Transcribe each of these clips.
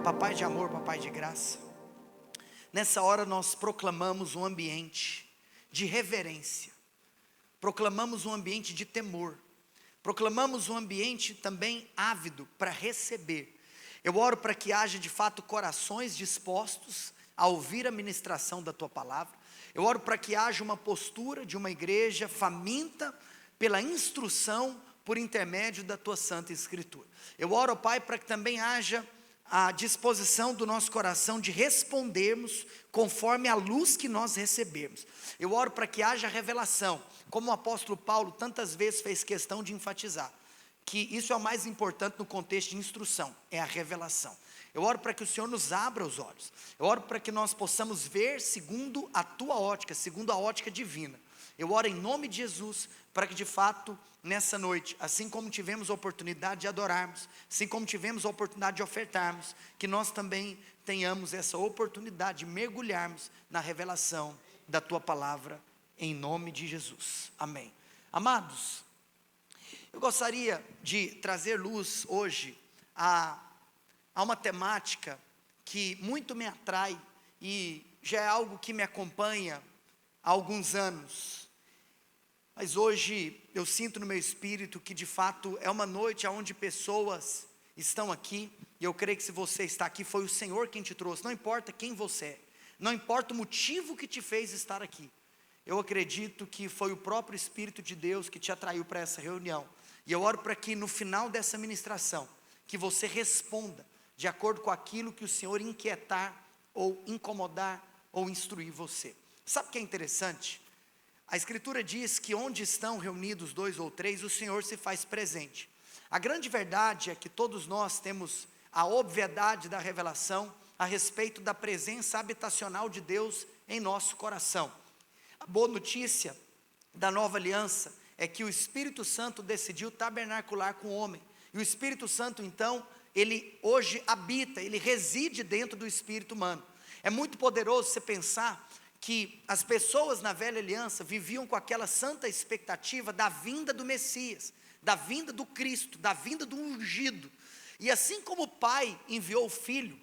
Papai de amor, papai de graça, nessa hora nós proclamamos um ambiente de reverência, proclamamos um ambiente de temor, proclamamos um ambiente também ávido para receber. Eu oro para que haja de fato corações dispostos a ouvir a ministração da Tua palavra. Eu oro para que haja uma postura de uma igreja faminta pela instrução por intermédio da Tua Santa Escritura. Eu oro, Pai, para que também haja a disposição do nosso coração de respondermos conforme a luz que nós recebemos. Eu oro para que haja revelação, como o apóstolo Paulo tantas vezes fez questão de enfatizar, que isso é o mais importante no contexto de instrução, é a revelação. Eu oro para que o Senhor nos abra os olhos, eu oro para que nós possamos ver segundo a Tua ótica, segundo a ótica divina. Eu oro em nome de Jesus, para que de fato, nessa noite, assim como tivemos a oportunidade de adorarmos, assim como tivemos a oportunidade de ofertarmos, que nós também tenhamos essa oportunidade de mergulharmos na revelação da Tua palavra, em nome de Jesus, amém. Amados, eu gostaria de trazer luz hoje a uma temática que muito me atrai e já é algo que me acompanha há alguns anos. Mas hoje eu sinto no meu espírito que de fato é uma noite onde pessoas estão aqui, e eu creio que se você está aqui foi o Senhor quem te trouxe, não importa quem você é, não importa o motivo que te fez estar aqui, eu acredito que foi o próprio Espírito de Deus que te atraiu para essa reunião, e eu oro para que no final dessa ministração, que você responda de acordo com aquilo que o Senhor inquietar, ou incomodar, ou instruir você. Sabe o que é interessante? A Escritura diz que onde estão reunidos dois ou três, o Senhor se faz presente. A grande verdade é que todos nós temos a obviedade da revelação a respeito da presença habitacional de Deus em nosso coração. A boa notícia da nova aliança é que o Espírito Santo decidiu tabernacular com o homem. E o Espírito Santo então, ele hoje habita, ele reside dentro do espírito humano. É muito poderoso você pensar que as pessoas na velha aliança viviam com aquela santa expectativa da vinda do Messias, da vinda do Cristo, da vinda do ungido. E assim como o Pai enviou o Filho,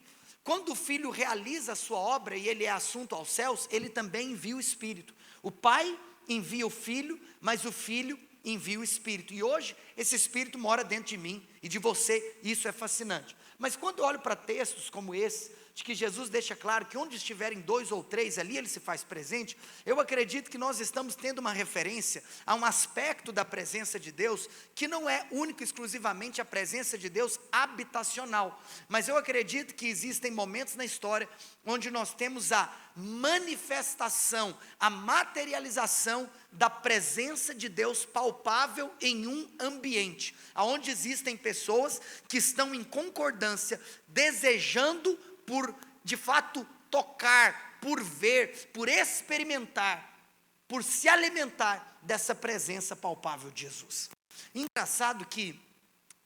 quando o Filho realiza a sua obra e ele é assunto aos céus, ele também envia o Espírito. O Pai envia o Filho, mas o Filho envia o Espírito. E hoje esse Espírito mora dentro de mim e de você, e isso é fascinante. Mas quando eu olho para textos como esse, de que Jesus deixa claro que onde estiverem dois ou três, ali Ele se faz presente, eu acredito que nós estamos tendo uma referência a um aspecto da presença de Deus, que não é único exclusivamente a presença de Deus habitacional, mas eu acredito que existem momentos na história, onde nós temos a manifestação, a materialização da presença de Deus palpável em um ambiente, onde existem pessoas que estão em concordância, desejando por, de fato, tocar, por ver, por experimentar, por se alimentar dessa presença palpável de Jesus. Engraçado que,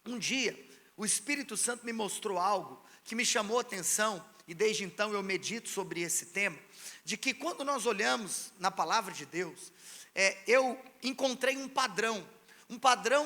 um dia, o Espírito Santo me mostrou algo que me chamou a atenção, e desde então eu medito sobre esse tema, de que quando nós olhamos na palavra de Deus, eu encontrei um padrão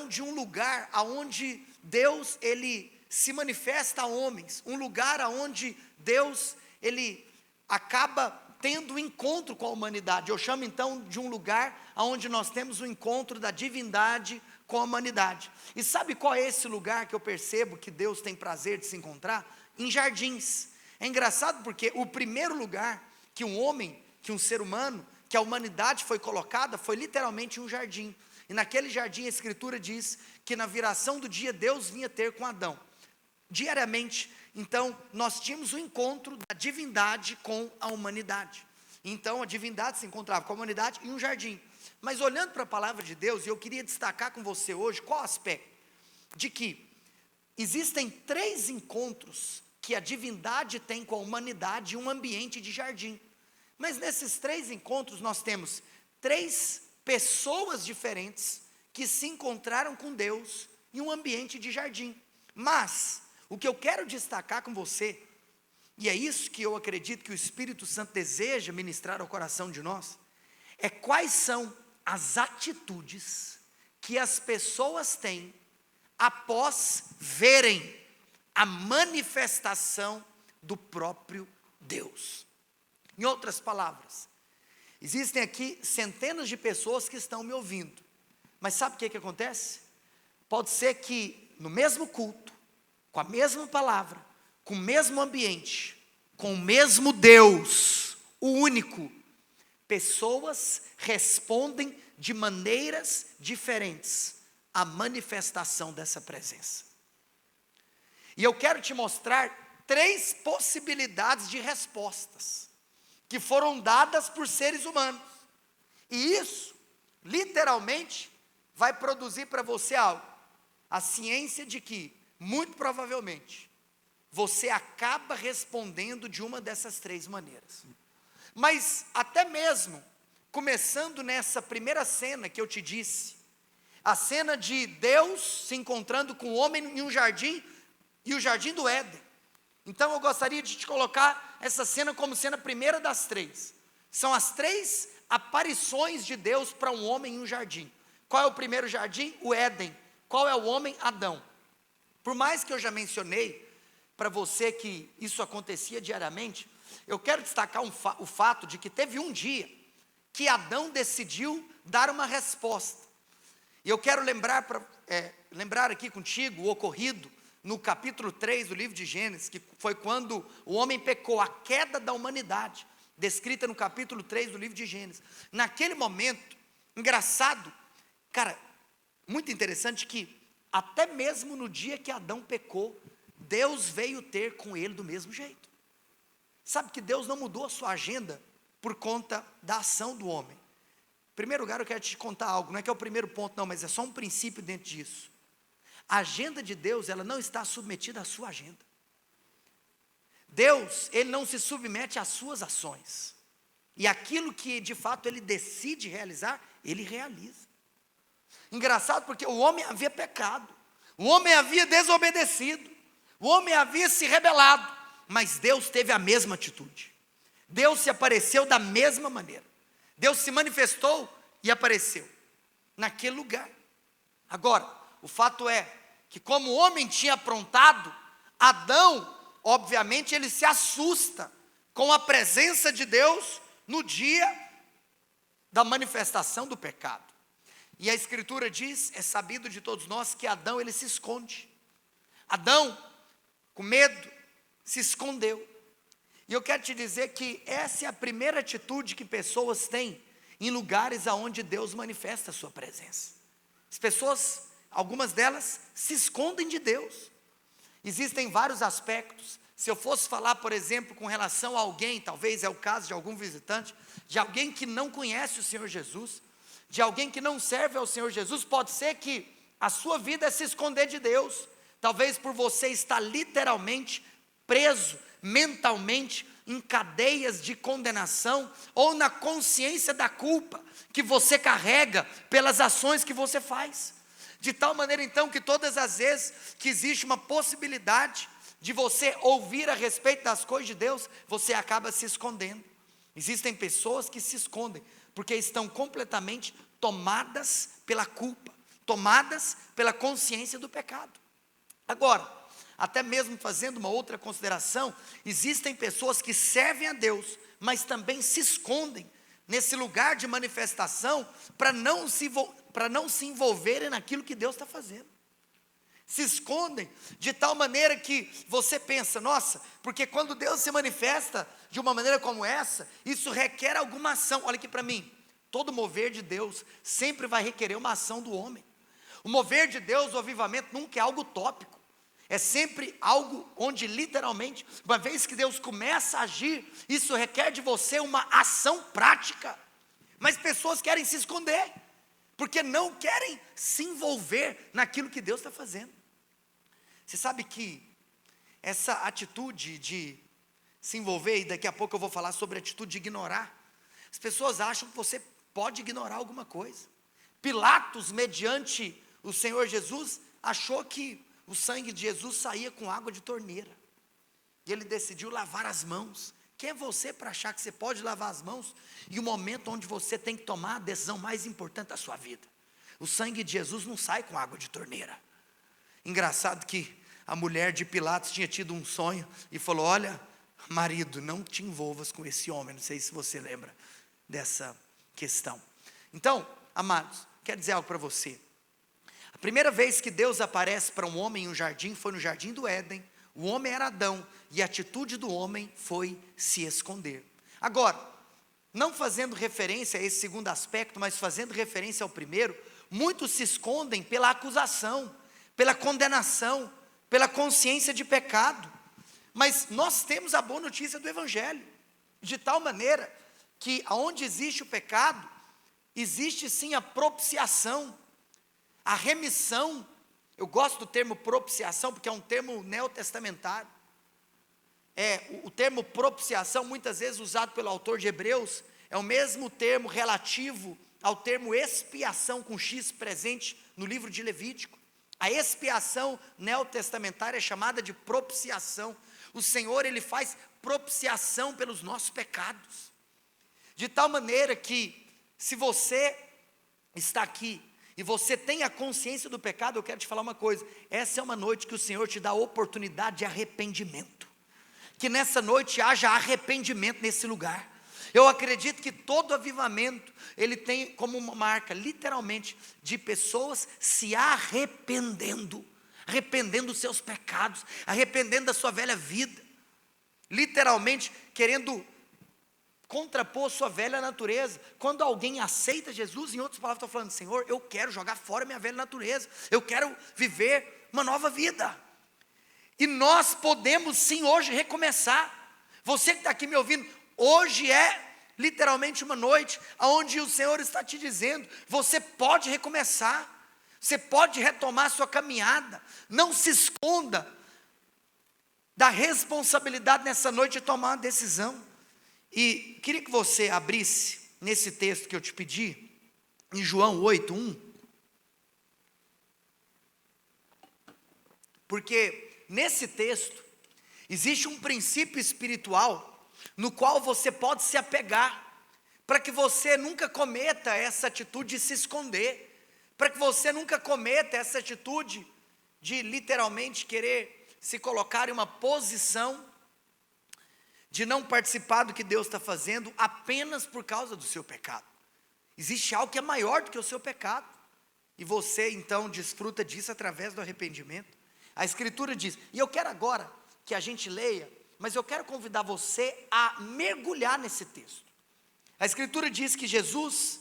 de um lugar onde Deus, Ele se manifesta a homens, um lugar onde Deus, Ele acaba tendo um encontro com a humanidade. Eu chamo então de um lugar onde nós temos o encontro da divindade com a humanidade. E sabe qual é esse lugar que eu percebo que Deus tem prazer de se encontrar? Em jardins. É engraçado porque o primeiro lugar que um homem, que um ser humano, que a humanidade foi colocada, foi literalmente um jardim. E naquele jardim a Escritura diz que na viração do dia Deus vinha ter com Adão. Diariamente, então, nós tínhamos o encontro da divindade com a humanidade. Então, a divindade se encontrava com a humanidade em um jardim. Mas olhando para a palavra de Deus, eu queria destacar com você hoje, qual aspecto? De que existem três encontros que a divindade tem com a humanidade em um ambiente de jardim. Mas nesses três encontros, nós temos três pessoas diferentes que se encontraram com Deus em um ambiente de jardim. Mas o que eu quero destacar com você, e é isso que eu acredito que o Espírito Santo deseja ministrar ao coração de nós, é quais são as atitudes que as pessoas têm após verem a manifestação do próprio Deus. Em outras palavras, existem aqui centenas de pessoas que estão me ouvindo, mas sabe o que acontece? Pode ser que no mesmo culto, com a mesma palavra, com o mesmo ambiente, com o mesmo Deus, o único, pessoas respondem de maneiras diferentes à manifestação dessa presença. E eu quero te mostrar 3 possibilidades de respostas que foram dadas por seres humanos. E isso, literalmente, vai produzir para você algo. A ciência de que, muito provavelmente, você acaba respondendo de uma dessas 3 maneiras. Mas até mesmo, começando nessa primeira cena que eu te disse, a cena de Deus se encontrando com o homem em um jardim, e o jardim do Éden. Então eu gostaria de te colocar essa cena como sendo a primeira das 3. São as 3 aparições de Deus para um homem em um jardim. Qual é o primeiro jardim? O Éden. Qual é o homem? Adão. Por mais que eu já mencionei para você que isso acontecia diariamente, eu quero destacar o fato de que teve um dia que Adão decidiu dar uma resposta. E eu quero lembrar aqui contigo o ocorrido no capítulo 3 do livro de Gênesis, que foi quando o homem pecou, a queda da humanidade, descrita no capítulo 3 do livro de Gênesis. Naquele momento, engraçado, cara, muito interessante que até mesmo no dia que Adão pecou, Deus veio ter com ele do mesmo jeito. Sabe que Deus não mudou a sua agenda por conta da ação do homem. Em primeiro lugar, eu quero te contar algo, não é que é o primeiro ponto não, mas é só um princípio dentro disso. A agenda de Deus, ela não está submetida à sua agenda. Deus, ele não se submete às suas ações. E aquilo que de fato ele decide realizar, ele realiza. Engraçado porque o homem havia pecado, o homem havia desobedecido, o homem havia se rebelado, mas Deus teve a mesma atitude. Deus se apareceu da mesma maneira. Deus se manifestou e apareceu naquele lugar. Agora, o fato é que como o homem tinha aprontado, Adão, obviamente, ele se assusta com a presença de Deus no dia da manifestação do pecado. E a Escritura diz, é sabido de todos nós, que Adão, ele se esconde. Adão, com medo, se escondeu. E eu quero te dizer que essa é a primeira atitude que pessoas têm em lugares aonde Deus manifesta a sua presença. As pessoas, algumas delas, se escondem de Deus. Existem vários aspectos. Se eu fosse falar, por exemplo, com relação a alguém, talvez é o caso de algum visitante, de alguém que não conhece o Senhor Jesus, de alguém que não serve ao Senhor Jesus, pode ser que a sua vida é se esconder de Deus, talvez por você estar literalmente preso mentalmente em cadeias de condenação, ou na consciência da culpa que você carrega pelas ações que você faz, de tal maneira então que todas as vezes que existe uma possibilidade de você ouvir a respeito das coisas de Deus, você acaba se escondendo. Existem pessoas que se escondem, porque estão completamente tomadas pela culpa, tomadas pela consciência do pecado. Agora, até mesmo fazendo uma outra consideração, existem pessoas que servem a Deus, mas também se escondem nesse lugar de manifestação, para não se envolverem naquilo que Deus está fazendo. Se escondem de tal maneira que você pensa, nossa, porque quando Deus se manifesta de uma maneira como essa, isso requer alguma ação. Olha aqui para mim, todo mover de Deus sempre vai requerer uma ação do homem. O mover de Deus, o avivamento, nunca é algo utópico. É sempre algo onde literalmente, uma vez que Deus começa a agir, isso requer de você uma ação prática. Mas pessoas querem se esconder, porque não querem se envolver naquilo que Deus está fazendo. Você sabe que essa atitude de se envolver, e daqui a pouco eu vou falar sobre a atitude de ignorar. As pessoas acham que você pode ignorar alguma coisa. Pilatos, mediante o Senhor Jesus, achou que o sangue de Jesus saía com água de torneira. E ele decidiu lavar as mãos. Quem é você para achar que você pode lavar as mãos em um momento onde você tem que tomar a decisão mais importante da sua vida? O sangue de Jesus não sai com água de torneira. Engraçado que a mulher de Pilatos tinha tido um sonho e falou, olha, marido, não te envolvas com esse homem. Não sei se você lembra dessa questão. Então, amados, quero dizer algo para você. A primeira vez que Deus aparece para um homem em um jardim foi no jardim do Éden. O homem era Adão e a atitude do homem foi se esconder. Agora, não fazendo referência a esse segundo aspecto, mas fazendo referência ao primeiro, muitos se escondem pela acusação, pela condenação, pela consciência de pecado. Mas nós temos a boa notícia do Evangelho, de tal maneira que onde existe o pecado, existe sim a propiciação, a remissão. Eu gosto do termo propiciação, porque é um termo neotestamentário. O termo propiciação, muitas vezes usado pelo autor de Hebreus, é o mesmo termo relativo ao termo expiação, com X presente no livro de Levítico. A expiação neotestamentária é chamada de propiciação. O Senhor, Ele faz propiciação pelos nossos pecados. De tal maneira que, se você está aqui, e você tem a consciência do pecado, eu quero te falar uma coisa. Essa é uma noite que o Senhor te dá a oportunidade de arrependimento. Que nessa noite haja arrependimento nesse lugar. Eu acredito que todo avivamento, ele tem como uma marca, literalmente, de pessoas se arrependendo. Arrependendo dos seus pecados, arrependendo da sua velha vida. Literalmente, querendo contrapor sua velha natureza. Quando alguém aceita Jesus, em outras palavras, está falando: Senhor, eu quero jogar fora minha velha natureza, eu quero viver uma nova vida. E nós podemos sim hoje recomeçar. Você que está aqui me ouvindo, hoje é literalmente uma noite onde o Senhor está te dizendo: você pode recomeçar, você pode retomar a sua caminhada. Não se esconda da responsabilidade nessa noite de tomar uma decisão. E queria que você abrisse nesse texto que eu te pedi, em João 8:1. Porque nesse texto existe um princípio espiritual no qual você pode se apegar, para que você nunca cometa essa atitude de se esconder, para que você nunca cometa essa atitude de literalmente querer se colocar em uma posição de não participar do que Deus está fazendo apenas por causa do seu pecado. Existe algo que é maior do que o seu pecado, e você então desfruta disso através do arrependimento. A Escritura diz, e eu quero agora que a gente leia, mas eu quero convidar você a mergulhar nesse texto. A Escritura diz que Jesus,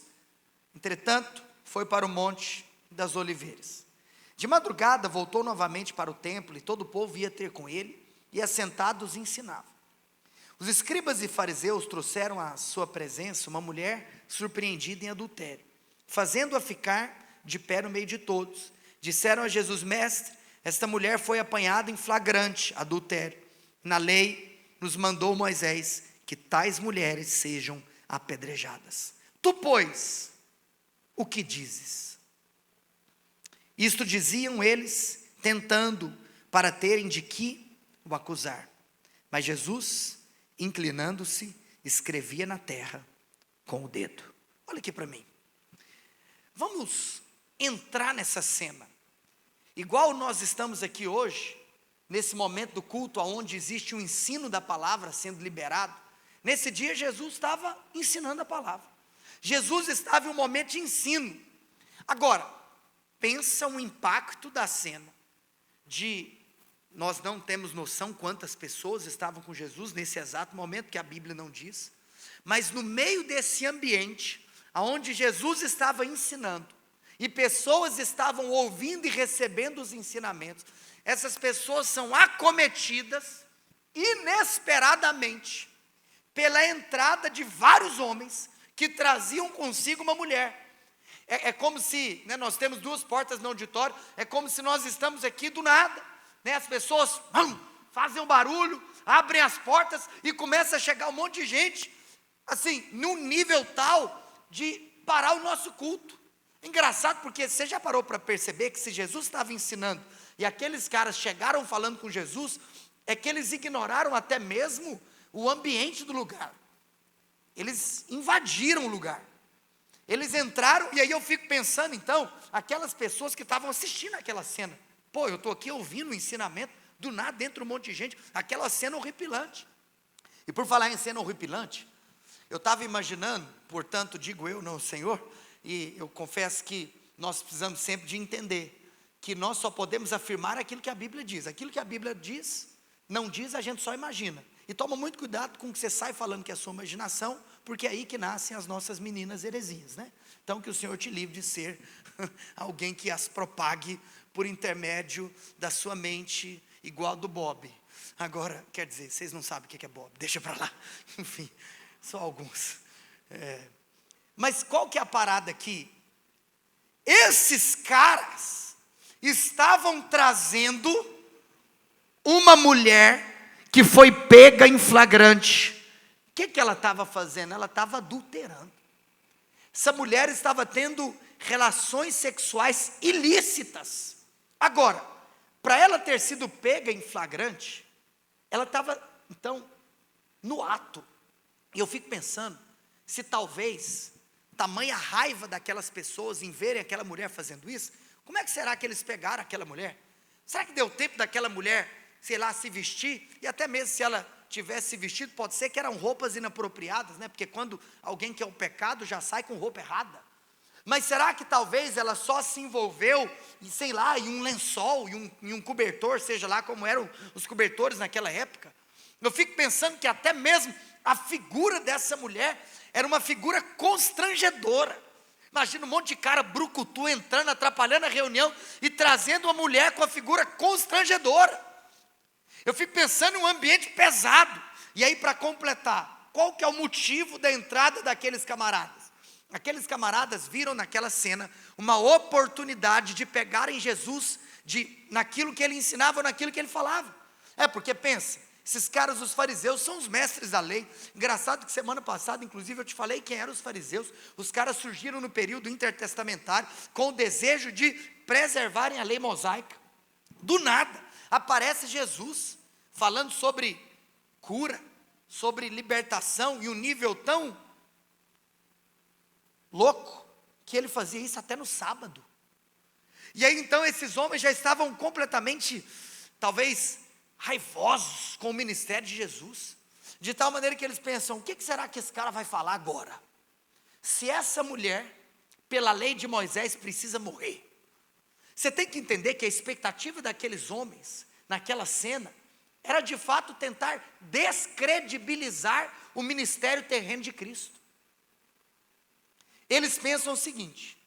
entretanto, foi para o Monte das Oliveiras. De madrugada voltou novamente para o templo, e todo o povo ia ter com ele, e assentados ensinava. Os escribas e fariseus trouxeram à sua presença uma mulher surpreendida em adultério, fazendo-a ficar de pé no meio de todos. Disseram a Jesus: Mestre, esta mulher foi apanhada em flagrante adultério. Na lei nos mandou Moisés que tais mulheres sejam apedrejadas. Tu, pois, o que dizes? Isto diziam eles, tentando para terem de que o acusar. Mas Jesus, inclinando-se, escrevia na terra com o dedo. Olha aqui para mim. Vamos entrar nessa cena. Igual nós estamos aqui hoje, nesse momento do culto, onde existe um ensino da palavra sendo liberado. Nesse dia Jesus estava ensinando a palavra. Jesus estava em um momento de ensino. Agora, pensa o impacto da cena de... Nós não temos noção quantas pessoas estavam com Jesus nesse exato momento, que a Bíblia não diz. Mas no meio desse ambiente, onde Jesus estava ensinando, e pessoas estavam ouvindo e recebendo os ensinamentos, essas pessoas são acometidas, inesperadamente, pela entrada de vários homens, que traziam consigo uma mulher. É como se, nós temos duas portas no auditório, é como se nós estamos aqui do nada. As pessoas fazem um barulho, abrem as portas e começa a chegar um monte de gente, assim, num nível tal de parar o nosso culto. Engraçado, porque você já parou para perceber que se Jesus estava ensinando e aqueles caras chegaram falando com Jesus, é que eles ignoraram até mesmo o ambiente do lugar. Eles invadiram o lugar. Eles entraram, e aí eu fico pensando então, aquelas pessoas que estavam assistindo aquela cena. Pô, eu estou aqui ouvindo o ensinamento, do nada, dentro de um monte de gente, aquela cena horripilante. E por falar em cena horripilante, eu estava imaginando, portanto digo eu, não o Senhor, e eu confesso que nós precisamos sempre de entender que nós só podemos afirmar aquilo que a Bíblia diz. Aquilo que a Bíblia diz, não diz, a gente só imagina. E toma muito cuidado com o que você sai falando que é a sua imaginação, porque é aí que nascem as nossas meninas heresias, né? Então que o Senhor te livre de ser alguém que as propague por intermédio da sua mente, igual a do Bob. Agora, quer dizer, vocês não sabem o que é Bob, deixa para lá. Enfim, só alguns. Mas qual que é a parada aqui? Esses caras estavam trazendo uma mulher que foi pega em flagrante. O que ela estava fazendo? Ela estava adulterando. Essa mulher estava tendo relações sexuais ilícitas. Agora, para ela ter sido pega em flagrante, ela estava, então, no ato. E eu fico pensando, se talvez, tamanha raiva daquelas pessoas em verem aquela mulher fazendo isso, como é que será que eles pegaram aquela mulher? Será que deu tempo daquela mulher, sei lá, se vestir? E até mesmo se ela tivesse se vestido, pode ser que eram roupas inapropriadas, né? Porque quando alguém quer o pecado, já sai com roupa errada. Mas será que talvez ela só se envolveu, sei lá, em um lençol, em um cobertor, seja lá como eram os cobertores naquela época? Eu fico pensando que até mesmo a figura dessa mulher era uma figura constrangedora. Imagina um monte de cara brucutu entrando, atrapalhando a reunião e trazendo uma mulher com a figura constrangedora. Eu fico pensando em um ambiente pesado. E aí, para completar, qual que é o motivo da entrada daqueles camaradas? Aqueles camaradas viram naquela cena uma oportunidade de pegarem Jesus naquilo que ele ensinava, naquilo que ele falava. Porque pensa, esses caras, os fariseus, são os mestres da lei. Engraçado que semana passada, inclusive, eu te falei quem eram os fariseus. Os caras surgiram no período intertestamentário com o desejo de preservarem a lei mosaica. Do nada, aparece Jesus falando sobre cura, sobre libertação, e um nível tão louco, que ele fazia isso até no sábado. E aí então esses homens já estavam completamente, talvez, raivosos com o ministério de Jesus, de tal maneira que eles pensam, o que será que esse cara vai falar agora? Se essa mulher, pela lei de Moisés, precisa morrer. Você tem que entender que a expectativa daqueles homens, naquela cena, era de fato tentar descredibilizar o ministério terreno de Cristo. Eles pensam o seguinte,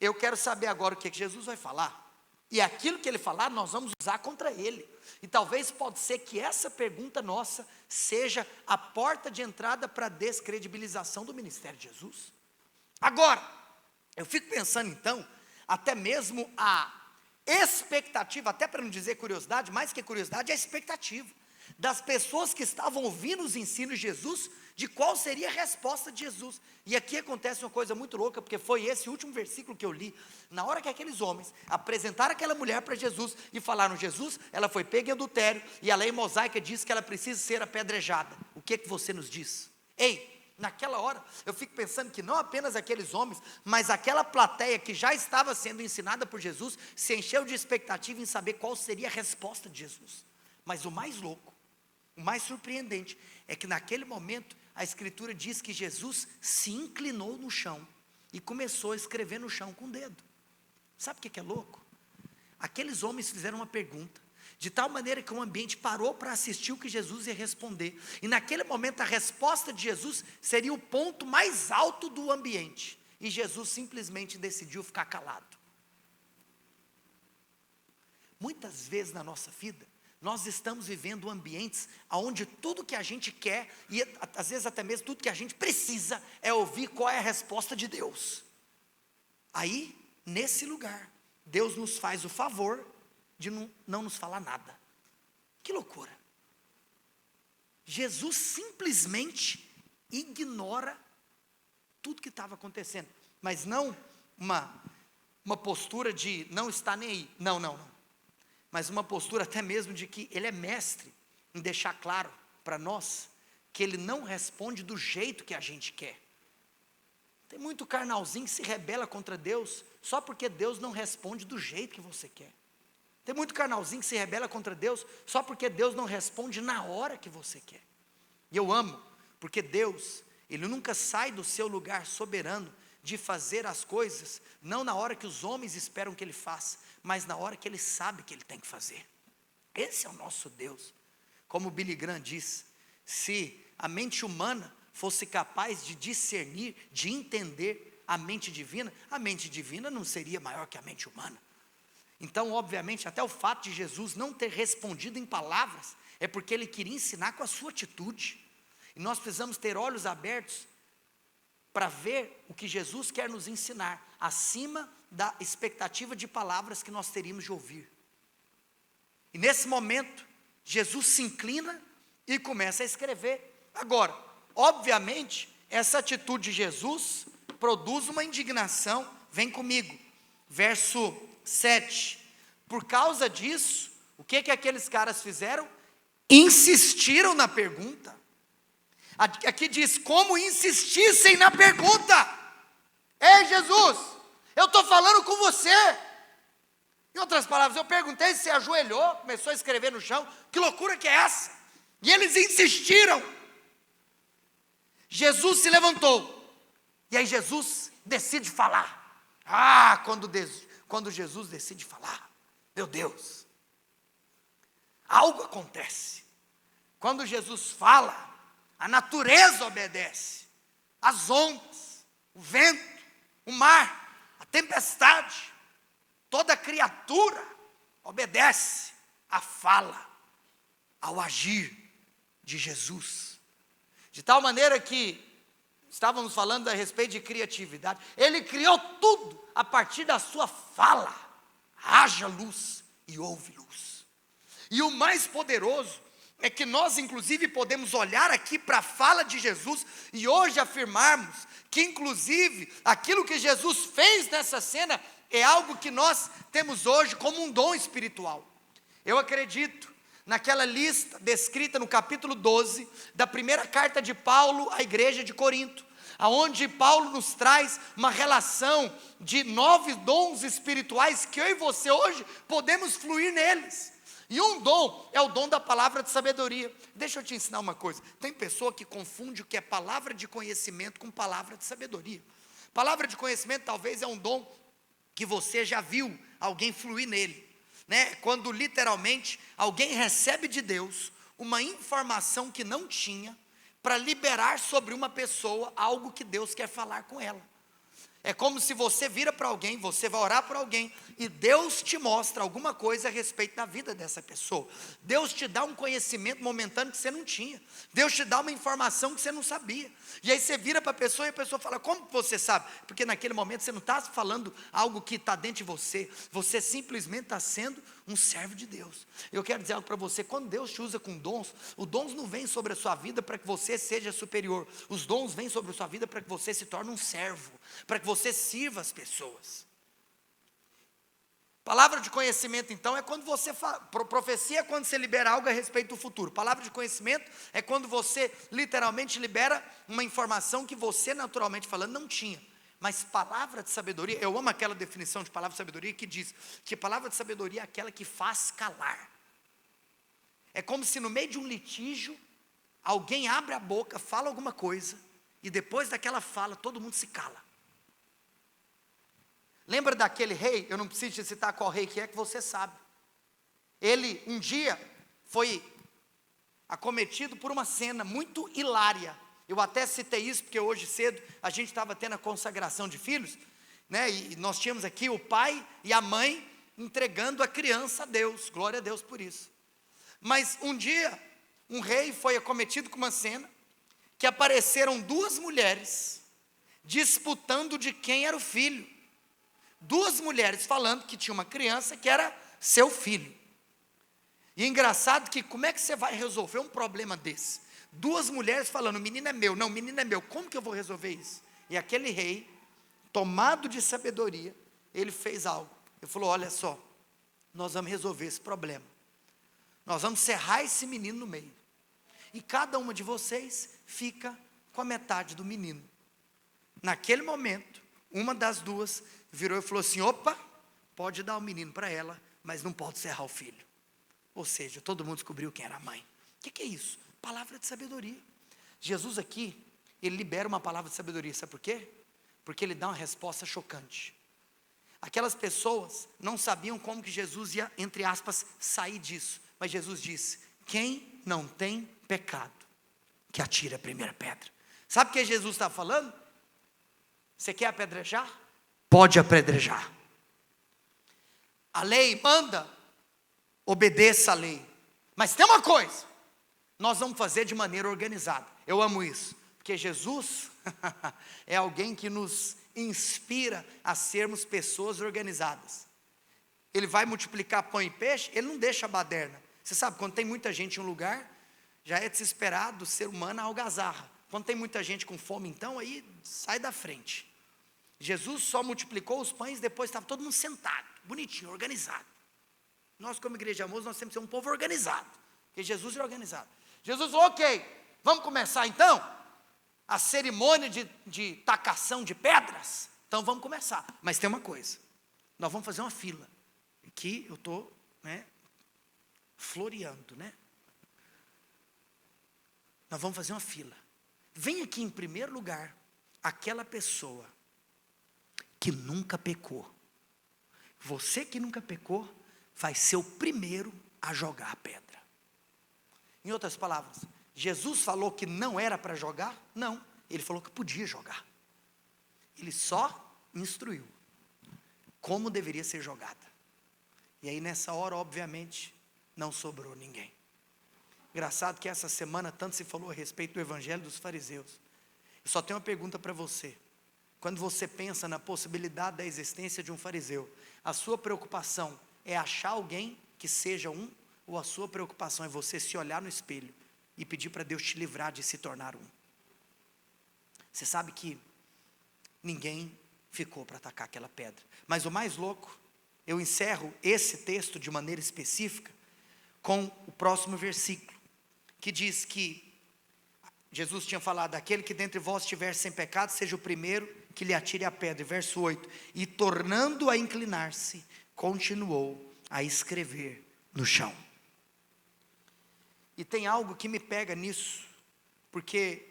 eu quero saber agora o que Jesus vai falar, e aquilo que ele falar nós vamos usar contra ele. E talvez pode ser que essa pergunta nossa seja a porta de entrada para a descredibilização do ministério de Jesus. Agora, eu fico pensando então, até mesmo a expectativa, até para não dizer curiosidade, mais que curiosidade, é a expectativa das pessoas que estavam ouvindo os ensinos de Jesus, de qual seria a resposta de Jesus. E aqui acontece uma coisa muito louca, porque foi esse último versículo que eu li, na hora que aqueles homens apresentaram aquela mulher para Jesus, e falaram, Jesus, ela foi pega em adultério, e a lei mosaica diz que ela precisa ser apedrejada, o que você nos diz? Naquela hora, eu fico pensando que não apenas aqueles homens, mas aquela plateia que já estava sendo ensinada por Jesus, se encheu de expectativa em saber qual seria a resposta de Jesus. Mas o mais louco, o mais surpreendente, é que naquele momento, a Escritura diz que Jesus se inclinou no chão, e começou a escrever no chão com o dedo. Sabe o que é louco? Aqueles homens fizeram uma pergunta, de tal maneira que o ambiente parou para assistir o que Jesus ia responder. E naquele momento a resposta de Jesus seria o ponto mais alto do ambiente. E Jesus simplesmente decidiu ficar calado. Muitas vezes na nossa vida, nós estamos vivendo ambientes onde tudo que a gente quer, e às vezes até mesmo tudo que a gente precisa, é ouvir qual é a resposta de Deus. Aí, nesse lugar, Deus nos faz o favor de não nos falar nada. Que loucura. Jesus simplesmente ignora tudo que estava acontecendo, mas não uma postura de não estar nem aí, não, mas uma postura até mesmo de que ele é mestre em deixar claro para nós que ele não responde do jeito que a gente quer. Tem muito carnalzinho que se rebela contra Deus só porque Deus não responde do jeito que você quer. Tem muito carnalzinho que se rebela contra Deus só porque Deus não responde na hora que você quer. E eu amo, porque Deus, Ele nunca sai do seu lugar soberano de fazer as coisas, não na hora que os homens esperam que Ele faça, mas na hora que Ele sabe que Ele tem que fazer. Esse é o nosso Deus. Como Billy Graham diz, se a mente humana fosse capaz de discernir, de entender a mente divina não seria maior que a mente humana. Então, obviamente, até o fato de Jesus não ter respondido em palavras, é porque Ele queria ensinar com a sua atitude. E nós precisamos ter olhos abertos para ver o que Jesus quer nos ensinar, acima da expectativa de palavras que nós teríamos de ouvir. E nesse momento, Jesus se inclina e começa a escrever. Agora, obviamente, essa atitude de Jesus produz uma indignação. Vem comigo, verso 7. Por causa disso, o que aqueles caras fizeram? Insistiram na pergunta. Aqui diz, como insistissem na pergunta. Ei, Jesus, eu estou falando com você. Em outras palavras, eu perguntei se você ajoelhou, começou a escrever no chão. Que loucura que é essa? E eles insistiram. Jesus se levantou. E aí Jesus decide falar. Quando Jesus decide falar, meu Deus, algo acontece. Quando Jesus fala, a natureza obedece. As ondas, o vento, o mar, a tempestade, toda criatura obedece à fala, ao agir de Jesus. De tal maneira que, estávamos falando a respeito de criatividade, Ele criou tudo a partir da sua fala. Haja luz e houve luz. E o mais poderoso é que nós inclusive podemos olhar aqui para a fala de Jesus e hoje afirmarmos que inclusive aquilo que Jesus fez nessa cena é algo que nós temos hoje como um dom espiritual. Eu acredito naquela lista descrita no capítulo 12 da primeira carta de Paulo à igreja de Corinto, aonde Paulo nos traz uma relação de 9 dons espirituais que eu e você hoje podemos fluir neles. E um dom é o dom da palavra de sabedoria. Deixa eu te ensinar uma coisa. Tem pessoa que confunde o que é palavra de conhecimento com palavra de sabedoria. Palavra de conhecimento talvez é um dom que você já viu alguém fluir nele, né? Quando literalmente alguém recebe de Deus uma informação que não tinha, para liberar sobre uma pessoa algo que Deus quer falar com ela. É como se você vira para alguém, você vai orar por alguém, e Deus te mostra alguma coisa a respeito da vida dessa pessoa. Deus te dá um conhecimento momentâneo que você não tinha. Deus te dá uma informação que você não sabia. E aí você vira para a pessoa e a pessoa fala, como você sabe? Porque naquele momento você não está falando algo que está dentro de você. Você simplesmente está sendo um servo de Deus. Eu quero dizer algo para você, quando Deus te usa com dons, os dons não vêm sobre a sua vida para que você seja superior. Os dons vêm sobre a sua vida para que você se torne um servo, para que você sirva as pessoas. Palavra de conhecimento então é quando você fala, profecia é quando você libera algo a respeito do futuro. Palavra de conhecimento é quando você literalmente libera uma informação que você naturalmente falando não tinha. Mas palavra de sabedoria, eu amo aquela definição de palavra de sabedoria que diz que palavra de sabedoria é aquela que faz calar. É como se no meio de um litígio, alguém abre a boca, fala alguma coisa, e depois daquela fala, todo mundo se cala. Lembra daquele rei? Eu não preciso te citar qual rei que é, que você sabe. Ele um dia foi acometido por uma cena muito hilária. Eu até citei isso porque hoje cedo a gente estava tendo a consagração de filhos, né? E nós tínhamos aqui o pai e a mãe entregando a criança a Deus. Glória a Deus por isso. Mas um dia um rei foi acometido com uma cena que apareceram 2 mulheres disputando de quem era o filho. 2 mulheres falando que tinha uma criança que era seu filho. E é engraçado que como é que você vai resolver um problema desse? 2 mulheres falando, o menino é meu, não, o menino é meu, como que eu vou resolver isso? E aquele rei, tomado de sabedoria, ele fez algo. Ele falou, olha só, nós vamos resolver esse problema. Nós vamos serrar esse menino no meio. E cada uma de vocês fica com a metade do menino. Naquele momento, uma das 2 virou e falou assim, opa, pode dar o menino para ela, mas não pode serrar o filho. Ou seja, todo mundo descobriu quem era a mãe. O que é isso? Palavra de sabedoria. Jesus aqui, ele libera uma palavra de sabedoria, sabe por quê? Porque ele dá uma resposta chocante. Aquelas pessoas não sabiam como que Jesus ia, entre aspas, sair disso. Mas Jesus disse: quem não tem pecado, que atire a primeira pedra. Sabe o que Jesus está falando? Você quer apedrejar? Pode apedrejar. A lei manda, obedeça a lei. Mas tem uma coisa, nós vamos fazer de maneira organizada. Eu amo isso, porque Jesus é alguém que nos inspira a sermos pessoas organizadas. Ele vai multiplicar pão e peixe, ele não deixa a baderna. Você sabe, quando tem muita gente em um lugar, já é desesperado o ser humano a algazarra. Quando tem muita gente com fome, então, aí sai da frente. Jesus só multiplicou os pães, depois estava todo mundo sentado, bonitinho, organizado. Nós, como igreja de amor, nós temos que ser um povo organizado, porque Jesus é organizado. Jesus falou: ok, vamos começar então a cerimônia de tacação de pedras? Então vamos começar, mas tem uma coisa, nós vamos fazer uma fila. Aqui eu estou, floreando, Nós vamos fazer uma fila. Vem aqui em primeiro lugar aquela pessoa que nunca pecou. Você que nunca pecou vai ser o primeiro a jogar a pedra. Em outras palavras, Jesus falou que não era para jogar? Não, ele falou que podia jogar. Ele só instruiu como deveria ser jogada. E aí nessa hora, obviamente, não sobrou ninguém. Engraçado que essa semana tanto se falou a respeito do evangelho dos fariseus. Eu só tenho uma pergunta para você. Quando você pensa na possibilidade da existência de um fariseu, a sua preocupação é achar alguém que seja um, ou a sua preocupação é você se olhar no espelho e pedir para Deus te livrar de se tornar um? Você sabe que ninguém ficou para atacar aquela pedra. Mas o mais louco, eu encerro esse texto de maneira específica com o próximo versículo, que diz que Jesus tinha falado: aquele que dentre vós estiver sem pecado, seja o primeiro que lhe atire a pedra. Verso 8, e tornando a inclinar-se, continuou a escrever no chão. E tem algo que me pega nisso, porque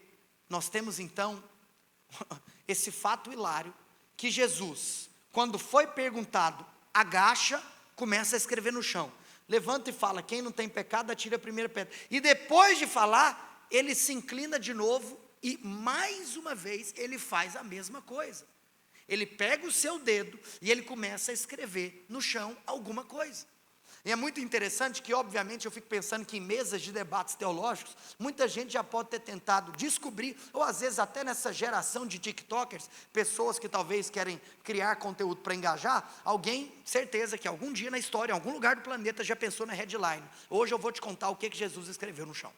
nós temos então esse fato hilário, que Jesus, quando foi perguntado, agacha, começa a escrever no chão. Levanta e fala: quem não tem pecado, atire a primeira pedra. E depois de falar, ele se inclina de novo e mais uma vez ele faz a mesma coisa. Ele pega o seu dedo e ele começa a escrever no chão alguma coisa. E é muito interessante que, obviamente, eu fico pensando que em mesas de debates teológicos, muita gente já pode ter tentado descobrir, ou às vezes até nessa geração de tiktokers, pessoas que talvez querem criar conteúdo para engajar, alguém, certeza que algum dia na história, em algum lugar do planeta, já pensou na headline: hoje eu vou te contar o que Jesus escreveu no chão.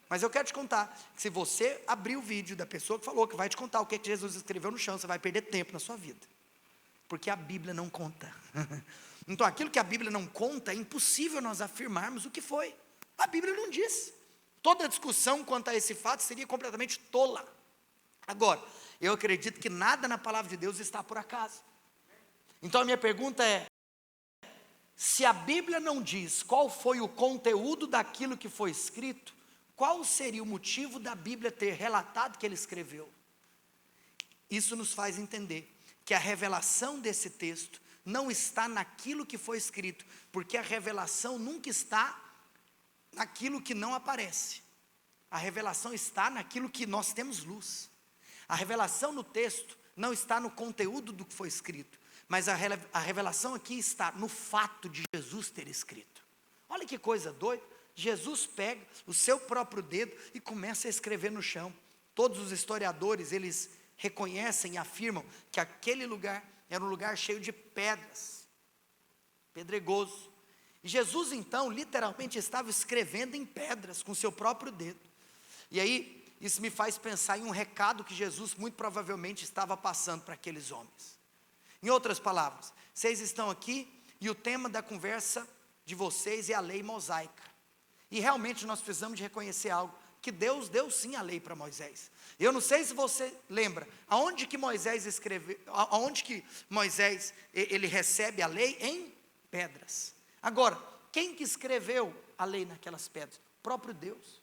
Mas eu quero te contar, que se você abrir o vídeo da pessoa que falou que vai te contar o que Jesus escreveu no chão, você vai perder tempo na sua vida, porque a Bíblia não conta. Então aquilo que a Bíblia não conta, é impossível nós afirmarmos o que foi. A Bíblia não diz. Toda discussão quanto a esse fato seria completamente tola. Agora, eu acredito que nada na palavra de Deus está por acaso. Então a minha pergunta é: se a Bíblia não diz qual foi o conteúdo daquilo que foi escrito, qual seria o motivo da Bíblia ter relatado que ele escreveu? Isso nos faz entender que a revelação desse texto não está naquilo que foi escrito, porque a revelação nunca está naquilo que não aparece. A revelação está naquilo que nós temos luz. A revelação no texto não está no conteúdo do que foi escrito, mas a revelação aqui está no fato de Jesus ter escrito. Olha que coisa doida. Jesus pega o seu próprio dedo e começa a escrever no chão. Todos os historiadores, eles reconhecem e afirmam que aquele lugar era um lugar cheio de pedras, pedregoso. E Jesus então literalmente estava escrevendo em pedras com seu próprio dedo. E aí isso me faz pensar em um recado que Jesus muito provavelmente estava passando para aqueles homens. Em outras palavras, vocês estão aqui e o tema da conversa de vocês é a lei mosaica. E realmente nós precisamos de reconhecer algo, que Deus deu sim a lei para Moisés. Eu não sei se você lembra, aonde que Moisés escreveu, aonde que Moisés, ele recebe a lei? Em pedras. Agora, quem que escreveu a lei naquelas pedras? O próprio Deus.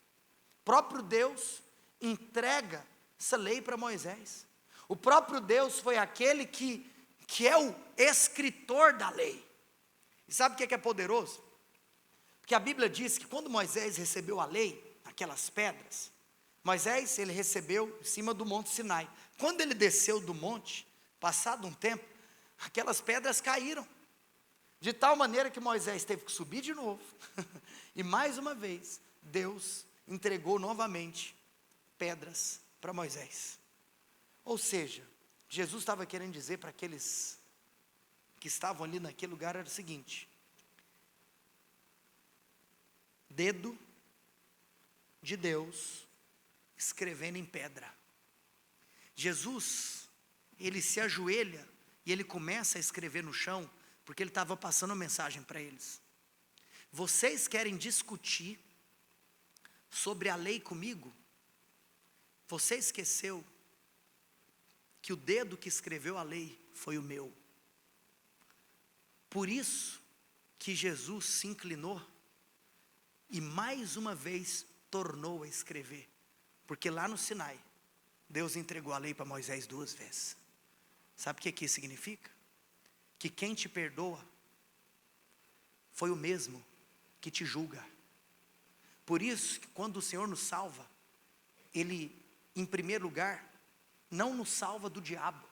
O próprio Deus entrega essa lei para Moisés. O próprio Deus foi aquele que é o escritor da lei. E sabe o que é poderoso? Porque a Bíblia diz que quando Moisés recebeu a lei, aquelas pedras, Moisés, ele recebeu em cima do monte Sinai. Quando ele desceu do monte, passado um tempo, aquelas pedras caíram. De tal maneira que Moisés teve que subir de novo. E mais uma vez, Deus entregou novamente pedras para Moisés. Ou seja, Jesus estava querendo dizer para aqueles que estavam ali naquele lugar era o seguinte: dedo de Deus escrevendo em pedra. Jesus, ele se ajoelha e ele começa a escrever no chão, porque ele estava passando uma mensagem para eles. Vocês querem discutir sobre a lei comigo? Você esqueceu que o dedo que escreveu a lei foi o meu. Por isso que Jesus se inclinou e mais uma vez tornou a escrever. Porque lá no Sinai, Deus entregou a lei para Moisés 2 vezes. Sabe o que isso significa? Que quem te perdoa foi o mesmo que te julga. Por isso, quando o Senhor nos salva, Ele, em primeiro lugar, não nos salva do diabo,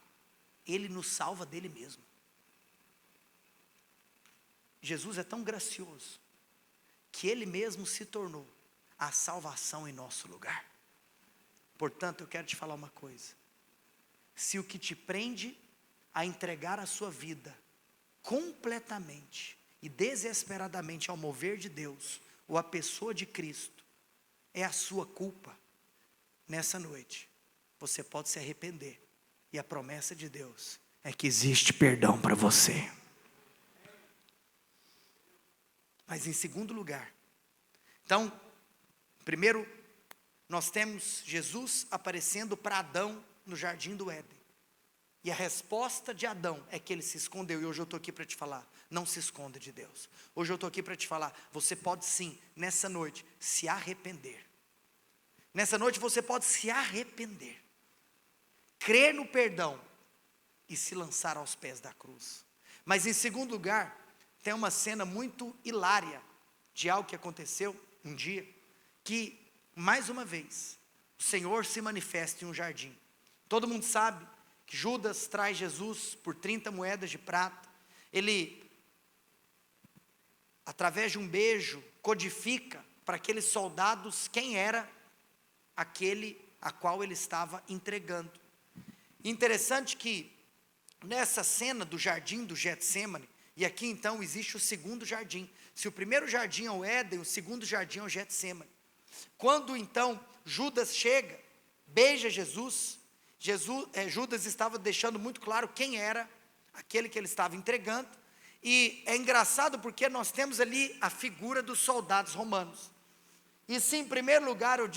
Ele nos salva dele mesmo. Jesus é tão gracioso, que Ele mesmo se tornou a salvação em nosso lugar. Portanto, eu quero te falar uma coisa: se o que te prende a entregar a sua vida completamente e desesperadamente ao mover de Deus, ou a pessoa de Cristo, é a sua culpa, nessa noite, você pode se arrepender, e a promessa de Deus é que existe perdão para você. Mas em segundo lugar, então, primeiro, nós temos Jesus aparecendo para Adão no jardim do Éden. E a resposta de Adão é que ele se escondeu. E hoje eu estou aqui para te falar: não se esconda de Deus. Hoje eu estou aqui para te falar: você pode sim, nessa noite, se arrepender. Nessa noite você pode se arrepender, crer no perdão e se lançar aos pés da cruz. Mas em segundo lugar, tem uma cena muito hilária de algo que aconteceu um dia, que mais uma vez o Senhor se manifesta em um jardim. Todo mundo sabe que Judas traz Jesus por 30 moedas de prata. Ele, através de um beijo, codifica para aqueles soldados quem era aquele a qual ele estava entregando. Interessante que nessa cena do jardim do Getsemane, e aqui então existe o segundo jardim. Se o primeiro jardim é o Éden, o segundo jardim é o Getsemane. Quando então Judas chega, beija Jesus, Judas estava deixando muito claro quem era aquele que ele estava entregando. E é engraçado porque nós temos ali a figura dos soldados romanos. E sim, em primeiro lugar eu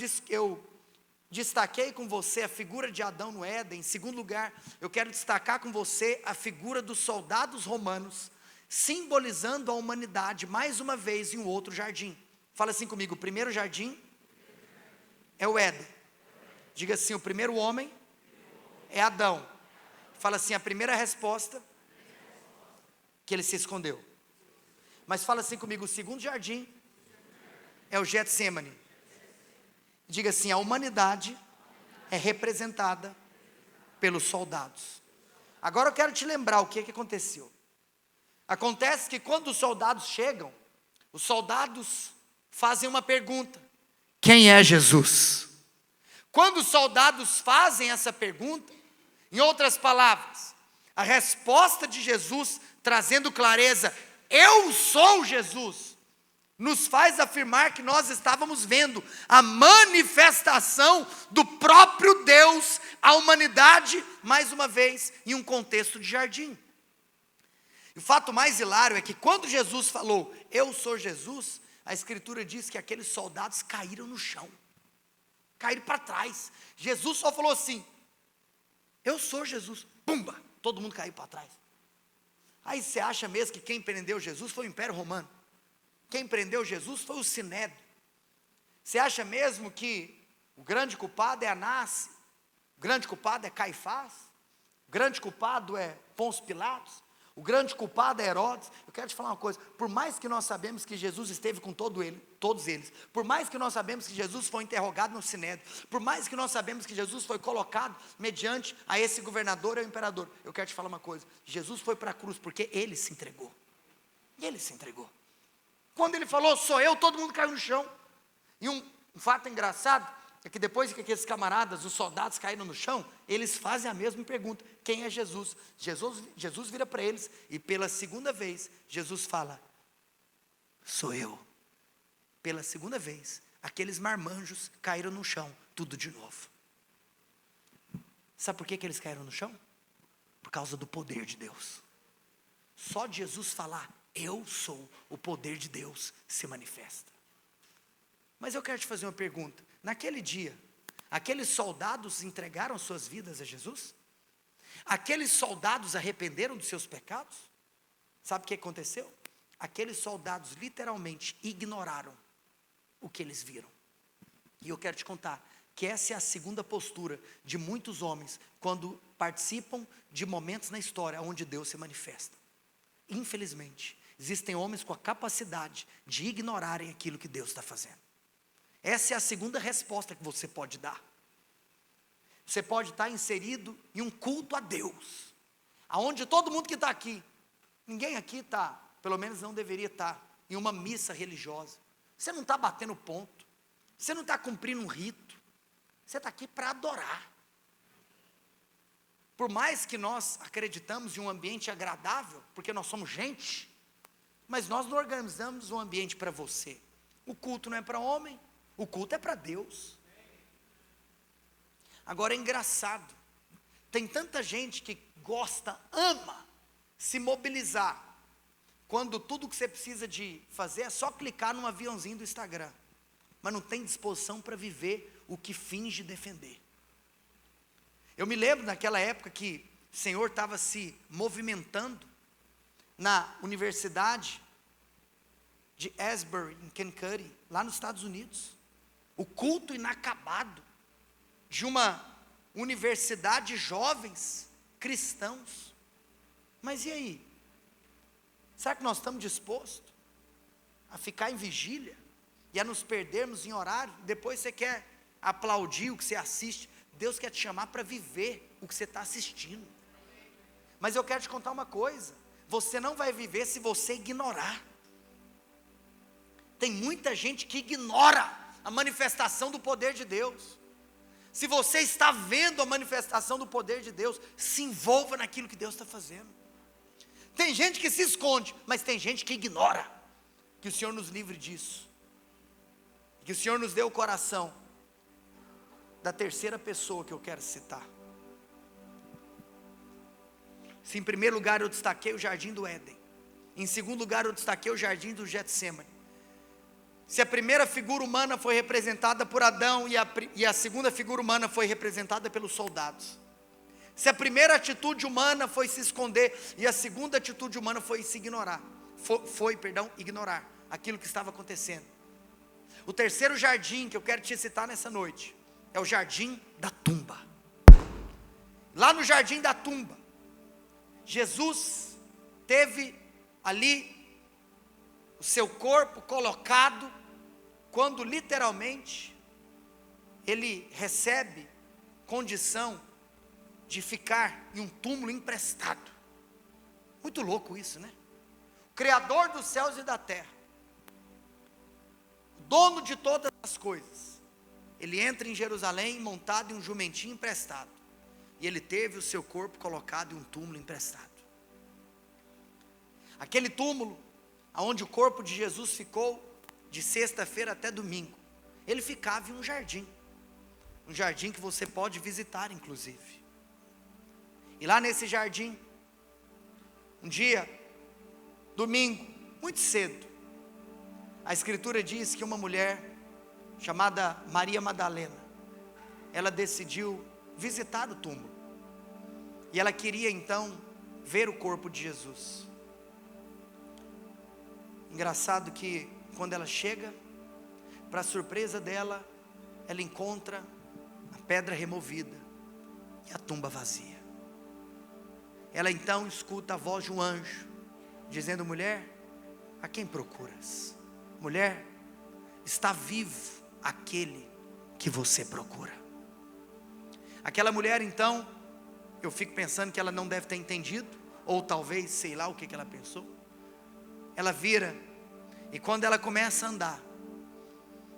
destaquei com você a figura de Adão no Éden. Em segundo lugar, eu quero destacar com você a figura dos soldados romanos, simbolizando a humanidade, mais uma vez, em um outro jardim. Fala assim comigo: o primeiro jardim é o Éden. Diga assim: o primeiro homem é Adão. Fala assim: a primeira resposta, que ele se escondeu. Mas fala assim comigo: o segundo jardim é o Getsemane. Diga assim: a humanidade é representada pelos soldados. Agora eu quero te lembrar o que aconteceu. Acontece que quando os soldados chegam, os soldados fazem uma pergunta: quem é Jesus? Quando os soldados fazem essa pergunta, em outras palavras, a resposta de Jesus, trazendo clareza: eu sou Jesus, nos faz afirmar que nós estávamos vendo a manifestação do próprio Deus à humanidade, mais uma vez, em um contexto de jardim. E o fato mais hilário é que quando Jesus falou: eu sou Jesus, a Escritura diz que aqueles soldados caíram no chão, caíram para trás. Jesus só falou assim: eu sou Jesus. Pumba! Todo mundo caiu para trás. Aí você acha mesmo que quem prendeu Jesus foi o Império Romano? Quem prendeu Jesus foi o Sinédrio? Você acha mesmo que O grande culpado é Anás, o grande culpado é Caifás, o grande culpado é Pôncio Pilatos, o grande culpado é Herodes. Eu quero te falar uma coisa, por mais que nós sabemos que Jesus esteve com todos eles, por mais que nós sabemos que Jesus foi interrogado no Sinédrio, por mais que nós sabemos que Jesus foi colocado mediante a esse governador e ao imperador, eu quero te falar uma coisa, Jesus foi para a cruz porque ele se entregou. Ele se entregou. Quando ele falou, sou eu, todo mundo caiu no chão. E um fato engraçado é que depois que aqueles camaradas, os soldados caíram no chão, eles fazem a mesma pergunta: quem é Jesus? Jesus vira para eles e pela segunda vez, Jesus fala, sou eu. Pela segunda vez, aqueles marmanjos caíram no chão, tudo de novo. Sabe por que eles caíram no chão? Por causa do poder de Deus. Só de Jesus falar, eu sou, o poder de Deus se manifesta. Mas eu quero te fazer uma pergunta. Naquele dia, aqueles soldados entregaram suas vidas a Jesus? Aqueles soldados arrependeram dos seus pecados? Sabe o que aconteceu? Aqueles soldados literalmente ignoraram o que eles viram. E eu quero te contar que essa é a segunda postura de muitos homens quando participam de momentos na história onde Deus se manifesta. Infelizmente, existem homens com a capacidade de ignorarem aquilo que Deus está fazendo. Essa é a segunda resposta que você pode dar. Você pode estar inserido em um culto a Deus, aonde todo mundo que está aqui, ninguém aqui está, pelo menos não deveria estar, em uma missa religiosa. Você não está batendo ponto, você não está cumprindo um rito, você está aqui para adorar. Por mais que nós acreditamos em um ambiente agradável, porque nós somos gente, mas nós não organizamos um ambiente para você. O culto não é para homem, o culto é para Deus. Agora é engraçado, tem tanta gente que gosta, ama se mobilizar, quando tudo que você precisa de fazer é só clicar num aviãozinho do Instagram, mas não tem disposição para viver o que finge defender. Eu me lembro naquela época que o Senhor estava se movimentando na universidade de Asbury, em Kentucky, lá nos Estados Unidos. O culto inacabado de uma universidade de jovens cristãos. Mas e aí? Será que nós estamos dispostos a ficar em vigília e a nos perdermos em horário? Depois você quer aplaudir o que você assiste. Deus quer te chamar para viver o que você está assistindo. Mas eu quero te contar uma coisa: você não vai viver se você ignorar. Tem muita gente que ignora a manifestação do poder de Deus. Se você está vendo a manifestação do poder de Deus, se envolva naquilo que Deus está fazendo. Tem gente que se esconde, mas tem gente que ignora. Que o Senhor nos livre disso. Que o Senhor nos dê o coração da terceira pessoa que eu quero citar. Se em primeiro lugar eu destaquei o jardim do Éden, em segundo lugar eu destaquei o jardim do Getsemane. Se a primeira figura humana foi representada por Adão e a segunda figura humana foi representada pelos soldados. Se a primeira atitude humana foi se esconder e a segunda atitude humana foi se ignorar, ignorar aquilo que estava acontecendo. O terceiro jardim que eu quero te citar nessa noite é o jardim da tumba. Lá no jardim da tumba, Jesus teve ali o seu corpo colocado, quando literalmente ele recebe condição de ficar em um túmulo emprestado. Muito louco isso, né? O Criador dos céus e da terra, o dono de todas as coisas, ele entra em Jerusalém montado em um jumentinho emprestado, e ele teve o seu corpo colocado em um túmulo emprestado. Aquele túmulo, onde o corpo de Jesus ficou de sexta-feira até domingo, ele ficava em um jardim que você pode visitar inclusive. E lá nesse jardim, um dia, domingo, muito cedo, a escritura diz que uma mulher chamada Maria Madalena, ela decidiu visitar o túmulo, e ela queria então ver o corpo de Jesus. Engraçado que quando ela chega, para surpresa dela, ela encontra a pedra removida e a tumba vazia. Ela então escuta a voz de um anjo, dizendo: mulher, a quem procuras? Mulher, está vivo aquele que você procura. Aquela mulher então, eu fico pensando que ela não deve ter entendido, ou talvez, sei lá o que ela pensou. Ela vira, e quando ela começa a andar,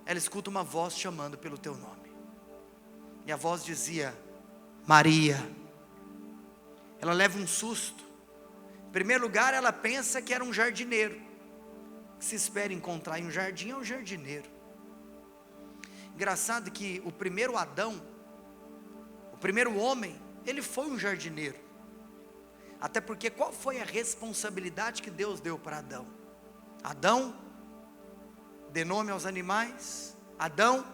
ela escuta uma voz chamando pelo teu nome. E a voz dizia: Maria. Ela leva um susto. Em primeiro lugar, ela pensa que era um jardineiro. O que se espera encontrar em um jardim é um jardineiro. Engraçado que o primeiro Adão, o primeiro homem, ele foi um jardineiro. Até porque qual foi a responsabilidade que Deus deu para Adão? Adão, dê nome aos animais. Adão,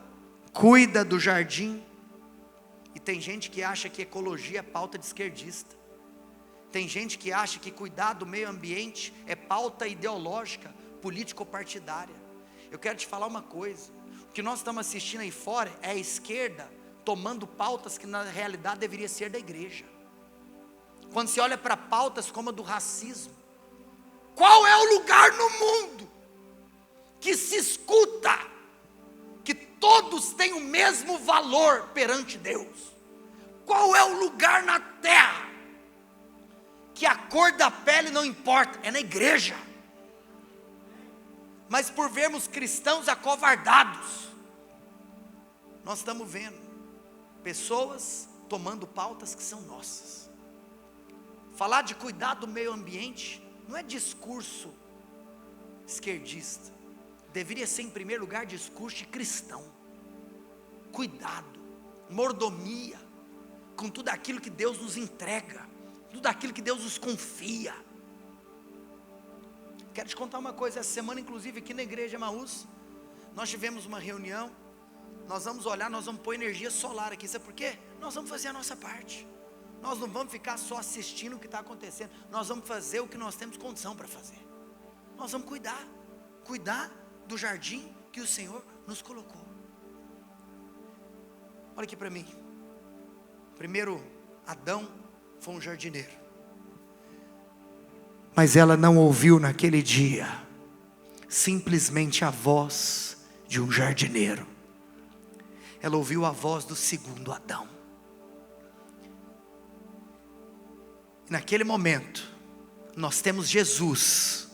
cuida do jardim. E tem gente que acha que ecologia é pauta de esquerdista. Tem gente que acha que cuidar do meio ambiente é pauta ideológica, político-partidária. Eu quero te falar uma coisa: o que nós estamos assistindo aí fora é a esquerda tomando pautas que na realidade deveria ser da igreja. Quando se olha para pautas como a do racismo, qual é o lugar no mundo que se escuta que todos têm o mesmo valor perante Deus? Qual é o lugar na terra que a cor da pele não importa? É na igreja. Mas por vermos cristãos acovardados, nós estamos vendo pessoas tomando pautas que são nossas. Falar de cuidar do meio ambiente não é discurso esquerdista. Deveria ser em primeiro lugar discurso de cristão. Cuidado, mordomia com tudo aquilo que Deus nos entrega, tudo aquilo que Deus nos confia. Quero te contar uma coisa: essa semana inclusive aqui na igreja Emaús, nós tivemos uma reunião. Nós vamos olhar, nós vamos pôr energia solar aqui. Sabe por quê? Nós vamos fazer a nossa parte. Nós não vamos ficar só assistindo o que está acontecendo. Nós vamos fazer o que nós temos condição para fazer. Nós vamos cuidar do jardim que o Senhor nos colocou. Olha aqui para mim. Primeiro, Adão foi um jardineiro, mas ela não ouviu naquele dia simplesmente a voz de um jardineiro. Ela ouviu a voz do segundo Adão. E naquele momento, nós temos Jesus,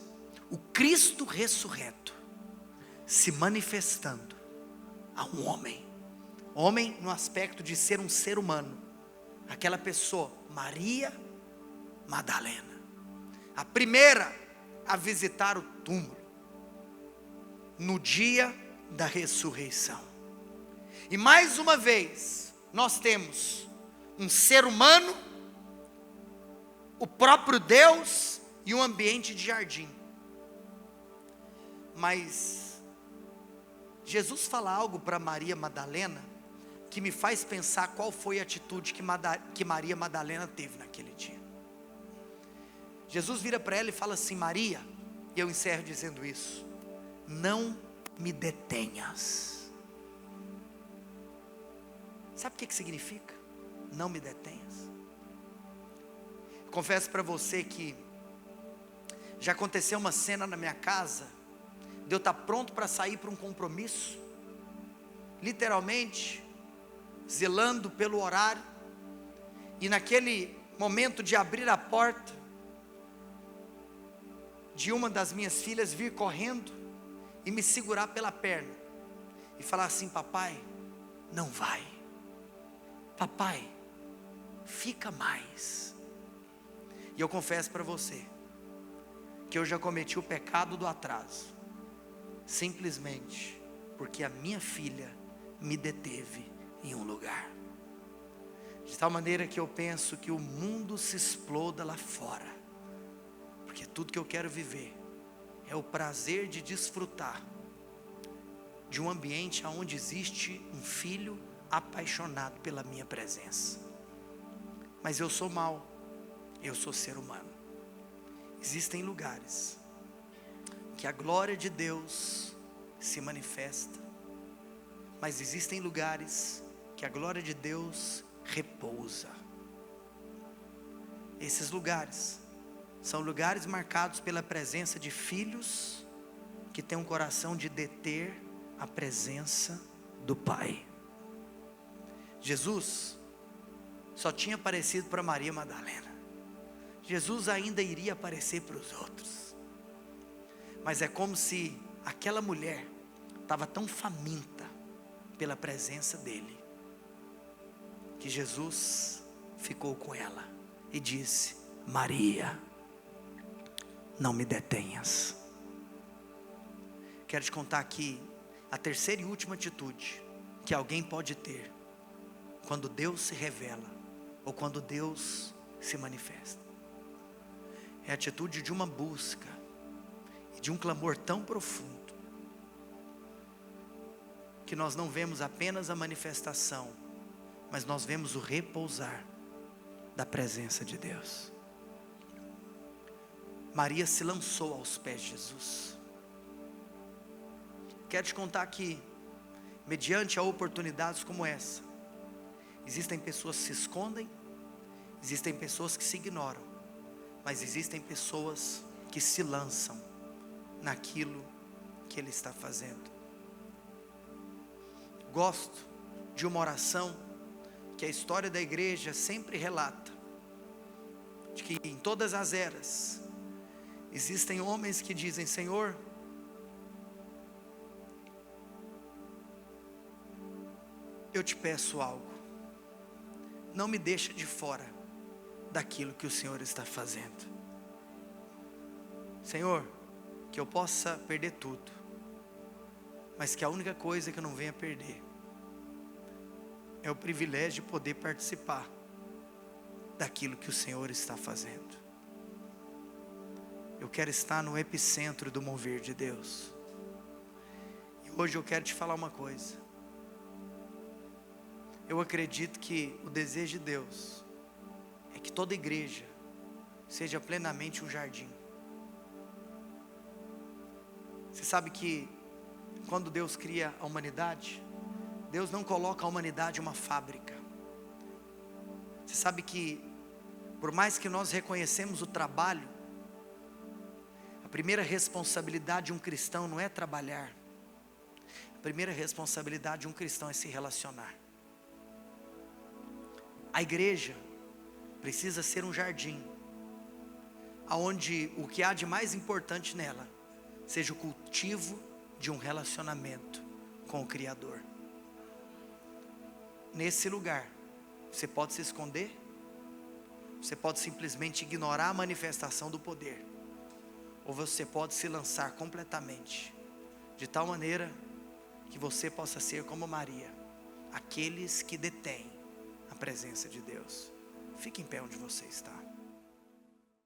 o Cristo ressurreto, se manifestando a um homem. Homem no aspecto de ser um ser humano. Aquela pessoa, Maria Madalena, a primeira a visitar o túmulo, no dia da ressurreição. E mais uma vez, nós temos um ser humano, o próprio Deus e um ambiente de jardim. Mas Jesus fala algo para Maria Madalena que me faz pensar qual foi a atitude que Maria Madalena teve naquele dia. Jesus vira para ela e fala assim: Maria, e eu encerro dizendo isso: não me detenhas. Sabe o que significa? Não me detenhas. Confesso para você que já aconteceu uma cena na minha casa, de eu estar pronto para sair para um compromisso, literalmente, zelando pelo horário, e naquele momento de abrir a porta, de uma das minhas filhas vir correndo, e me segurar pela perna, e falar assim: papai, não vai, papai, fica mais. E eu confesso para você, que eu já cometi o pecado do atraso, simplesmente porque a minha filha me deteve em um lugar, de tal maneira que eu penso que o mundo se exploda lá fora, porque tudo que eu quero viver é o prazer de desfrutar de um ambiente onde existe um filho apaixonado pela minha presença. Mas eu sou mau, eu sou ser humano. Existem lugares que a glória de Deus se manifesta, Mas existem lugares que a glória de Deus repousa. Esses lugares são lugares marcados pela presença de filhos que têm um coração de deter a presença do Pai. Jesus só tinha aparecido para Maria Madalena. Jesus ainda iria aparecer para os outros. Mas é como se aquela mulher estava tão faminta pela presença dele, que Jesus ficou com ela e disse: Maria, não me detenhas. Quero te contar aqui a terceira e última atitude que alguém pode ter quando Deus se revela ou quando Deus se manifesta. É a atitude de uma busca e de um clamor tão profundo que nós não vemos apenas a manifestação, mas nós vemos o repousar da presença de Deus. Maria se lançou aos pés de Jesus. Quero te contar que, mediante a oportunidades como essa, existem pessoas que se escondem, existem pessoas que se ignoram, mas existem pessoas que se lançam naquilo que Ele está fazendo. Gosto de uma oração que a história da igreja sempre relata, de que em todas as eras existem homens que dizem: Senhor, eu te peço algo, não me deixa de fora daquilo que o Senhor está fazendo. Senhor, que eu possa perder tudo, mas que a única coisa que eu não venha perder é o privilégio de poder participar daquilo que o Senhor está fazendo. Eu quero estar no epicentro do mover de Deus. E hoje eu quero te falar uma coisa. Eu acredito que o desejo de Deus é que toda igreja seja plenamente um jardim. Você sabe que quando Deus cria a humanidade, Deus não coloca a humanidade em uma fábrica. Você sabe que, por mais que nós reconhecemos o trabalho, a primeira responsabilidade de um cristão não é trabalhar. A primeira responsabilidade de um cristão é se relacionar. A igreja precisa ser um jardim, onde o que há de mais importante nela seja o cultivo de um relacionamento com o Criador. Nesse lugar, você pode se esconder, você pode simplesmente ignorar a manifestação do poder, ou você pode se lançar completamente, de tal maneira que você possa ser como Maria, aqueles que detêm a presença de Deus. Fique em pé onde você está.